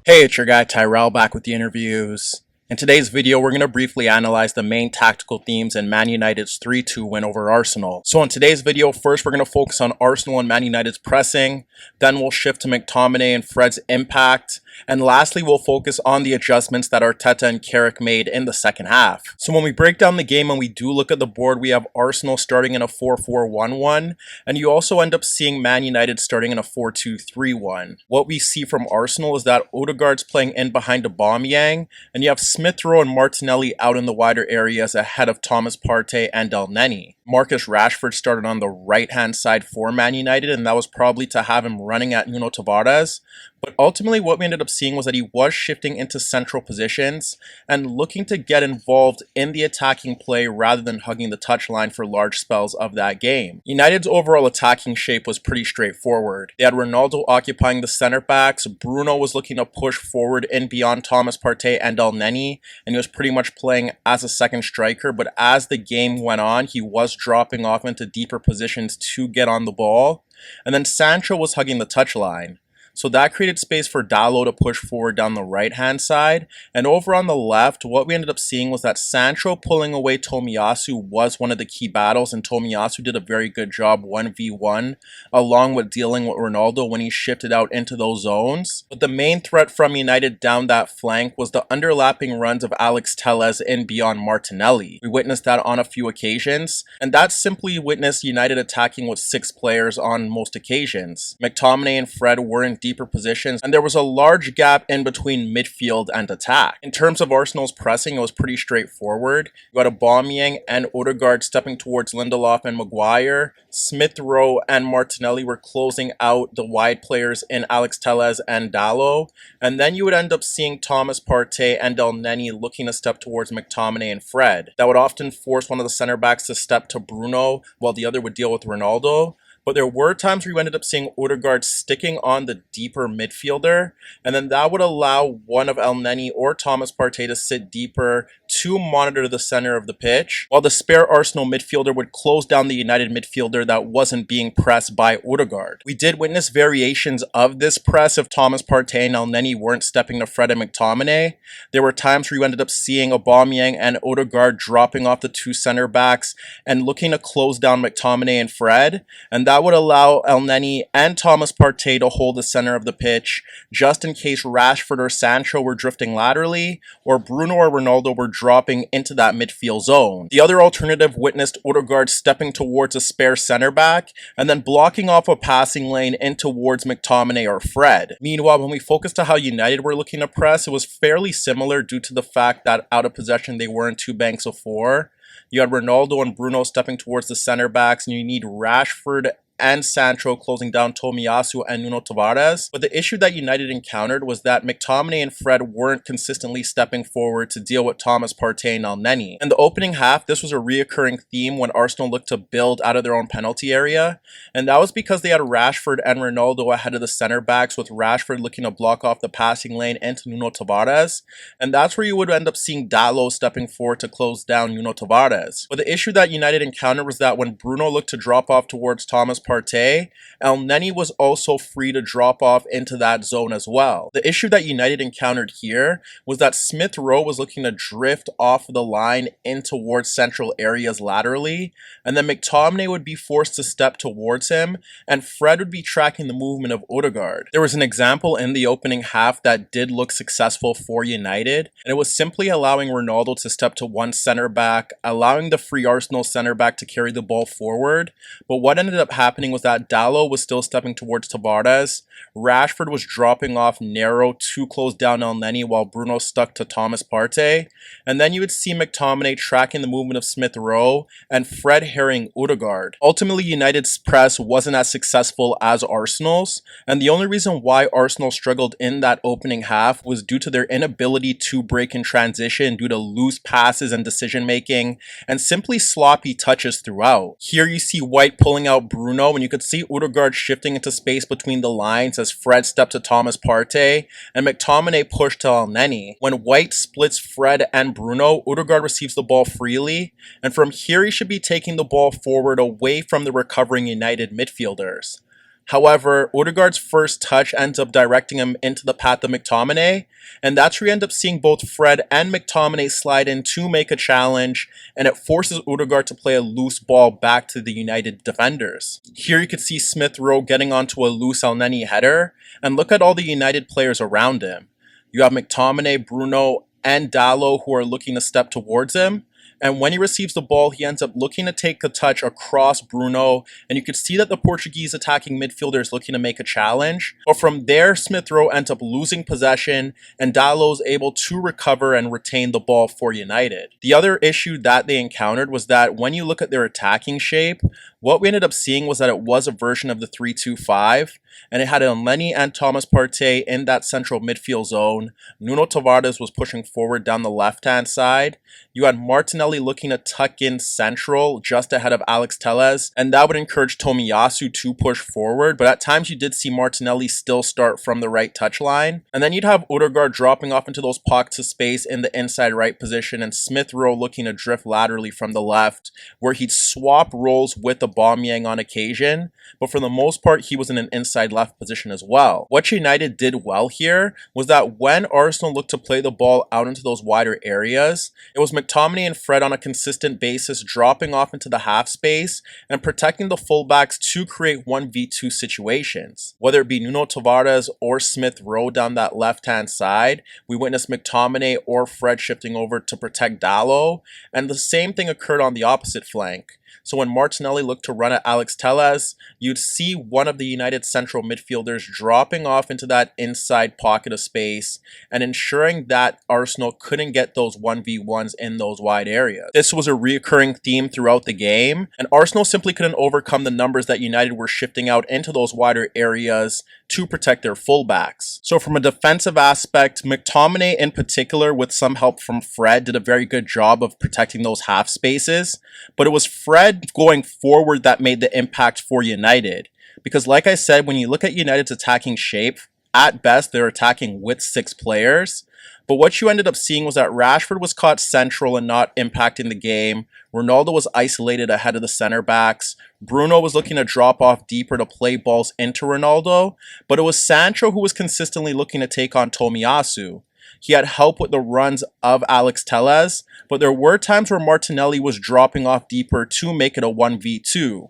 Hey, it's your guy Tyrrell back with the interviews. In today's video, we're going to briefly analyze the main tactical themes in Man United's 3-2 win over Arsenal. So in today's video, first we're going to focus on Arsenal and Man United's pressing, then we'll shift to McTominay and Fred's impact, and lastly we'll focus on the adjustments that Arteta and Carrick made in the second half. So when we break down the game and we do look at the board, we have Arsenal starting in a 4-4-1-1, and you also end up seeing Man United starting in a 4-2-3-1. What we see from Arsenal is that Odegaard's playing in behind Aubameyang, and you have Smith Rowe and Martinelli out in the wider areas ahead of Thomas Partey and Elneny. Marcus Rashford started on the right-hand side for Man United, and that was probably to have him running at Nuno Tavares. But ultimately what we ended up seeing was that he was shifting into central positions and looking to get involved in the attacking play rather than hugging the touchline for large spells of that game. United's overall attacking shape was pretty straightforward. They had Ronaldo occupying the center backs, Bruno was looking to push forward in beyond Thomas Partey and Elneny, and he was pretty much playing as a second striker, but as the game went on, he was dropping off into deeper positions to get on the ball, and then Sancho was hugging the touchline. So that created space for Dalot to push forward down the right-hand side. And over on the left, what we ended up seeing was that Sancho pulling away Tomiyasu was one of the key battles, and Tomiyasu did a very good job 1v1, along with dealing with Ronaldo when he shifted out into those zones. But the main threat from United down that flank was the underlapping runs of Alex Telles in beyond Martinelli. We witnessed that on a few occasions, and that simply witnessed United attacking with 6 players on most occasions. McTominay and Fred were in deeper positions, and there was a large gap in between midfield and attack. In terms of Arsenal's pressing, it was pretty straightforward. You got Aubameyang and Odegaard stepping towards Lindelof and Maguire. Smith Rowe and Martinelli were closing out the wide players in Alex Telles and Dalot. And then you would end up seeing Thomas Partey and Elneny looking to step towards McTominay and Fred. That would often force one of the center backs to step to Bruno while the other would deal with Ronaldo. But there were times where you ended up seeing Odegaard sticking on the deeper midfielder, and then that would allow one of Elneny or Thomas Partey to sit deeper to monitor the center of the pitch, while the spare Arsenal midfielder would close down the United midfielder that wasn't being pressed by Odegaard. We did witness variations of this press if Thomas Partey and Elneny weren't stepping to Fred and McTominay. There were times where you ended up seeing Aubameyang and Odegaard dropping off the 2 center backs and looking to close down McTominay and Fred, and that would allow Elneny and Thomas Partey to hold the center of the pitch just in case Rashford or Sancho were drifting laterally or Bruno or Ronaldo were dropping into that midfield zone. The other alternative witnessed Odegaard stepping towards a spare center back and then blocking off a passing lane in towards McTominay or Fred. Meanwhile, when we focused on how United were looking to press, it was fairly similar due to the fact that out of possession they were in 2 banks of 4. You had Ronaldo and Bruno stepping towards the center backs, and you need Rashford and Sancho closing down Tomiyasu and Nuno Tavares. But the issue that United encountered was that McTominay and Fred weren't consistently stepping forward to deal with Thomas Partey and Elneny. In the opening half, this was a reoccurring theme when Arsenal looked to build out of their own penalty area, and that was because they had Rashford and Ronaldo ahead of the center backs, with Rashford looking to block off the passing lane into Nuno Tavares, and that's where you would end up seeing Dalot stepping forward to close down Nuno Tavares. But the issue that United encountered was that when Bruno looked to drop off towards Thomas Partey, Elneny was also free to drop off into that zone as well. The issue that United encountered here was that Smith Rowe was looking to drift off the line in towards central areas laterally, and then McTominay would be forced to step towards him, and Fred would be tracking the movement of Odegaard. There was an example in the opening half that did look successful for United, and it was simply allowing Ronaldo to step to one center back, allowing the free Arsenal center back to carry the ball forward. But what ended up happening was that Dalot was still stepping towards Tavares, Rashford was dropping off narrow to close down Elneny while Bruno stuck to Thomas Partey, and then you would see McTominay tracking the movement of Smith Rowe and Fred harrying Odegaard. Ultimately, United's press wasn't as successful as Arsenal's, and the only reason why Arsenal struggled in that opening half was due to their inability to break in transition due to loose passes and decision making, and simply sloppy touches throughout. Here you see White pulling out Bruno, and you could see Odegaard shifting into space between the lines as Fred stepped to Thomas Partey, and McTominay pushed to Elneny. When White splits Fred and Bruno, Odegaard receives the ball freely, and from here he should be taking the ball forward away from the recovering United midfielders. However, Odegaard's first touch ends up directing him into the path of McTominay, and that's where you end up seeing both Fred and McTominay slide in to make a challenge, and it forces Odegaard to play a loose ball back to the United defenders. Here you could see Smith Rowe getting onto a loose Elneny header, and look at all the United players around him. You have McTominay, Bruno, and Dalot who are looking to step towards him. And when he receives the ball, he ends up looking to take a touch across Bruno. And you could see that the Portuguese attacking midfielder is looking to make a challenge. But from there, Smith Rowe ends up losing possession, and Dalot is able to recover and retain the ball for United. The other issue that they encountered was that when you look at their attacking shape, what we ended up seeing was that it was a version of the 3-2-5, and it had Elneny and Thomas Partey in that central midfield zone. Nuno Tavares was pushing forward down the left-hand side. You had Martinelli looking to tuck in central just ahead of Alex Telles, and that would encourage Tomiyasu to push forward, but at times you did see Martinelli still start from the right touchline. And then you'd have Odegaard dropping off into those pockets of space in the inside right position, and Smith Rowe looking to drift laterally from the left, where he'd swap roles with the Aubameyang on occasion, but for the most part he was in an inside left position as well. What United did well here was that when Arsenal looked to play the ball out into those wider areas, it was McTominay and Fred on a consistent basis dropping off into the half space and protecting the fullbacks to create 1v2 situations. Whether it be Nuno Tavares or Smith Rowe down that left-hand side, we witnessed McTominay or Fred shifting over to protect Dalot, and the same thing occurred on the opposite flank. So when Martinelli looked to run at Alex Telles, you'd see one of the United central midfielders dropping off into that inside pocket of space and ensuring that Arsenal couldn't get those 1v1s in those wide areas. This was a recurring theme throughout the game, and Arsenal simply couldn't overcome the numbers that United were shifting out into those wider areas to protect their fullbacks. So from a defensive aspect, McTominay in particular, with some help from Fred, did a very good job of protecting those half spaces, but it was Fred going forward that made the impact for United. Because like I said, when you look at United's attacking shape, at best they're attacking with 6 players. But what you ended up seeing was that Rashford was caught central and not impacting the game. Ronaldo was isolated ahead of the center backs. Bruno was looking to drop off deeper to play balls into Ronaldo. But it was Sancho who was consistently looking to take on Tomiyasu. He had help with the runs of Alex Telles, but there were times where Martinelli was dropping off deeper to make it a 1v2.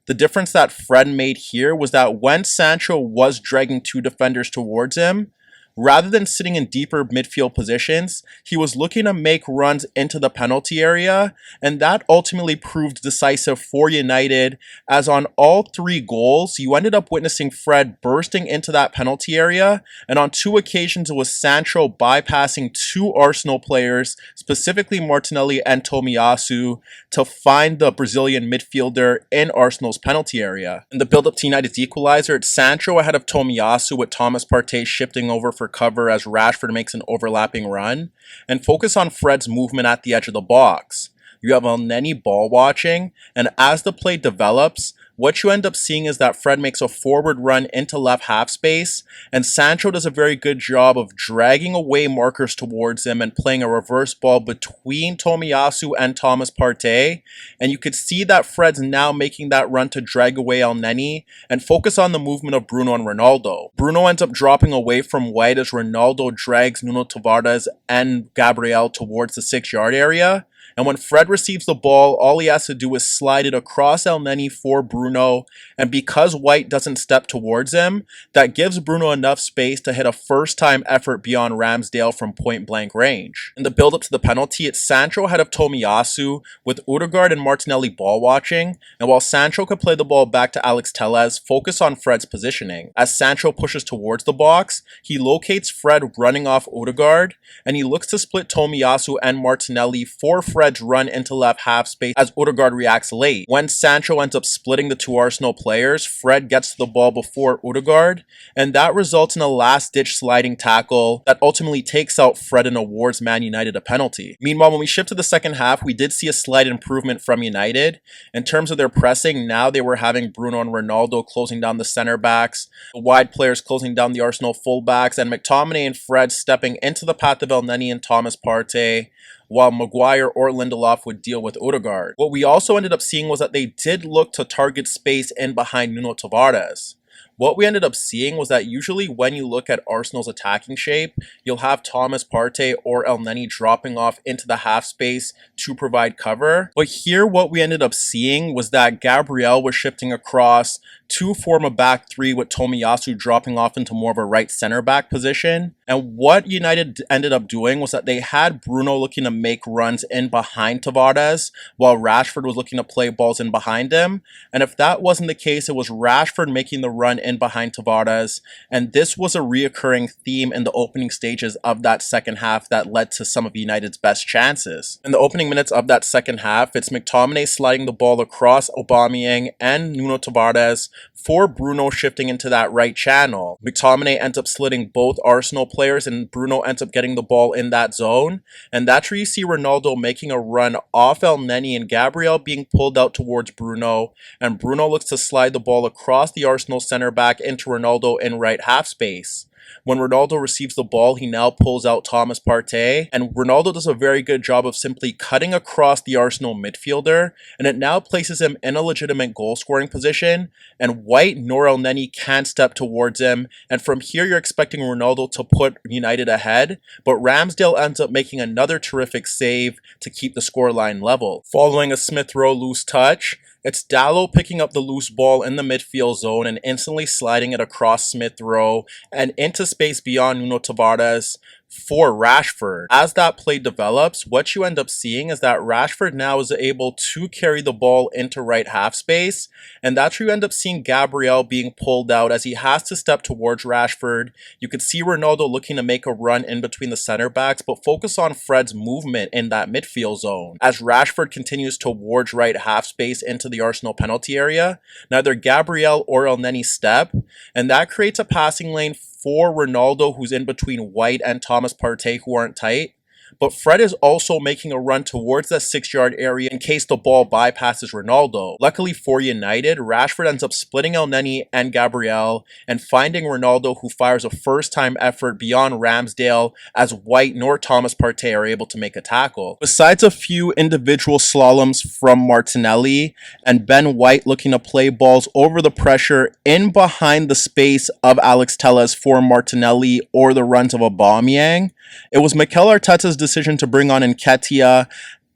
The difference that Fred made here was that when Sancho was dragging 2 defenders towards him, rather than sitting in deeper midfield positions, he was looking to make runs into the penalty area, and that ultimately proved decisive for United, as on all 3 goals, you ended up witnessing Fred bursting into that penalty area, and on 2 occasions it was Sancho bypassing 2 Arsenal players, specifically Martinelli and Tomiyasu, to find the Brazilian midfielder in Arsenal's penalty area. In the build-up to United's equalizer, it's Sancho ahead of Tomiyasu with Thomas Partey shifting over for cover as Rashford makes an overlapping run, and focus on Fred's movement at the edge of the box. You have Elneny ball watching, and as the play develops, what you end up seeing is that Fred makes a forward run into left half space, and Sancho does a very good job of dragging away markers towards him and playing a reverse ball between Tomiyasu and Thomas Partey, and you could see that Fred's now making that run to drag away Elneny and focus on the movement of Bruno and Ronaldo. Bruno ends up dropping away from White as Ronaldo drags Nuno Tavares and Gabriel towards the 6-yard area. And when Fred receives the ball, all he has to do is slide it across Elneny for Bruno. And because White doesn't step towards him, that gives Bruno enough space to hit a first-time effort beyond Ramsdale from point-blank range. In the build-up to the penalty, it's Sancho ahead of Tomiyasu with Odegaard and Martinelli ball watching. And while Sancho could play the ball back to Alex Telles, focus on Fred's positioning. As Sancho pushes towards the box, he locates Fred running off Odegaard, and he looks to split Tomiyasu and Martinelli for Fred's run into left half space as Odegaard reacts late. When Sancho ends up splitting the 2 Arsenal players, Fred gets to the ball before Odegaard, and that results in a last-ditch sliding tackle that ultimately takes out Fred and awards Man United a penalty. Meanwhile, when we shift to the second half, we did see a slight improvement from United. In terms of their pressing, now they were having Bruno and Ronaldo closing down the center backs, the wide players closing down the Arsenal fullbacks, and McTominay and Fred stepping into the path of Elneny and Thomas Partey, while Maguire or Lindelof would deal with Odegaard. What we also ended up seeing was that they did look to target space in behind Nuno Tavares. What we ended up seeing was that usually when you look at Arsenal's attacking shape, you'll have Thomas Partey or Elneny dropping off into the half space to provide cover. But here what we ended up seeing was that Gabriel was shifting across to form a back three with Tomiyasu dropping off into more of a right center back position. And what United ended up doing was that they had Bruno looking to make runs in behind Tavares while Rashford was looking to play balls in behind him. And if that wasn't the case, it was Rashford making the run in behind Tavares. And this was a reoccurring theme in the opening stages of that second half that led to some of United's best chances. In the opening minutes of that second half, it's McTominay sliding the ball across Aubameyang and Nuno Tavares for Bruno shifting into that right channel. McTominay ends up slitting both Arsenal players and Bruno ends up getting the ball in that zone. And that's where you see Ronaldo making a run off Elneny and Gabriel being pulled out towards Bruno. And Bruno looks to slide the ball across the Arsenal center back into Ronaldo in right half space. When Ronaldo receives the ball, he now pulls out Thomas Partey, and Ronaldo does a very good job of simply cutting across the Arsenal midfielder, and it now places him in a legitimate goal-scoring position, and White nor Elneny can't step towards him, and from here you're expecting Ronaldo to put United ahead, but Ramsdale ends up making another terrific save to keep the scoreline level. Following a Smith Rowe loose touch, it's Dalot picking up the loose ball in the midfield zone and instantly sliding it across Smith Rowe and into space beyond Nuno Tavares for Rashford. As that play develops, what you end up seeing is that Rashford now is able to carry the ball into right half space, and that's where you end up seeing Gabriel being pulled out as he has to step towards Rashford. You could see Ronaldo looking to make a run in between the center backs, but focus on Fred's movement in that midfield zone. As Rashford continues towards right half space into the Arsenal penalty area, neither Gabriel or Elneny step, and that creates a passing lane for Ronaldo, who's in between White and Thomas Partey, who aren't tight. But Fred is also making a run towards that 6-yard area in case the ball bypasses Ronaldo. Luckily for United, Rashford ends up splitting Elneny and Gabriel and finding Ronaldo, who fires a first-time effort beyond Ramsdale as White nor Thomas Partey are able to make a tackle. Besides a few individual slaloms from Martinelli and Ben White looking to play balls over the pressure in behind the space of Alex Telles for Martinelli or the runs of Aubameyang, it was Mikel Arteta's decision to bring on Nketiah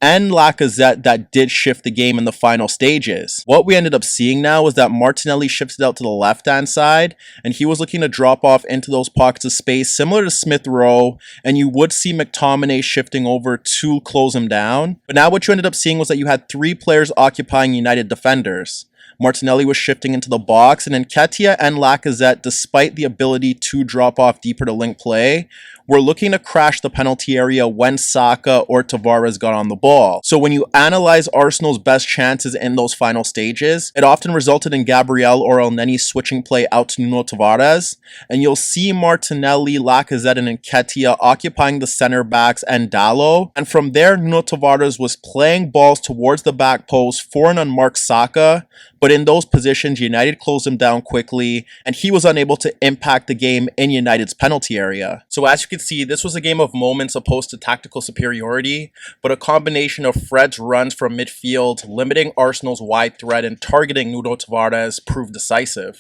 and Lacazette that did shift the game in the final stages. What we ended up seeing now is that Martinelli shifted out to the left-hand side, and he was looking to drop off into those pockets of space, similar to Smith Rowe, and you would see McTominay shifting over to close him down. But now what you ended up seeing was that you had 3 players occupying United defenders. Martinelli was shifting into the box, and Nketiah and Lacazette, despite the ability to drop off deeper to link play, were looking to crash the penalty area when Saka or Tavares got on the ball. So when you analyze Arsenal's best chances in those final stages, it often resulted in Gabriel or Elneny switching play out to Nuno Tavares, and you'll see Martinelli, Lacazette, and Nketiah occupying the center backs and Dalot, and from there Nuno Tavares was playing balls towards the back post for an unmarked Saka, but in those positions United closed him down quickly, and he was unable to impact the game in United's penalty area. So as you can see, this was a game of moments opposed to tactical superiority, but a combination of Fred's runs from midfield, limiting Arsenal's wide threat and targeting Nuno Tavares proved decisive.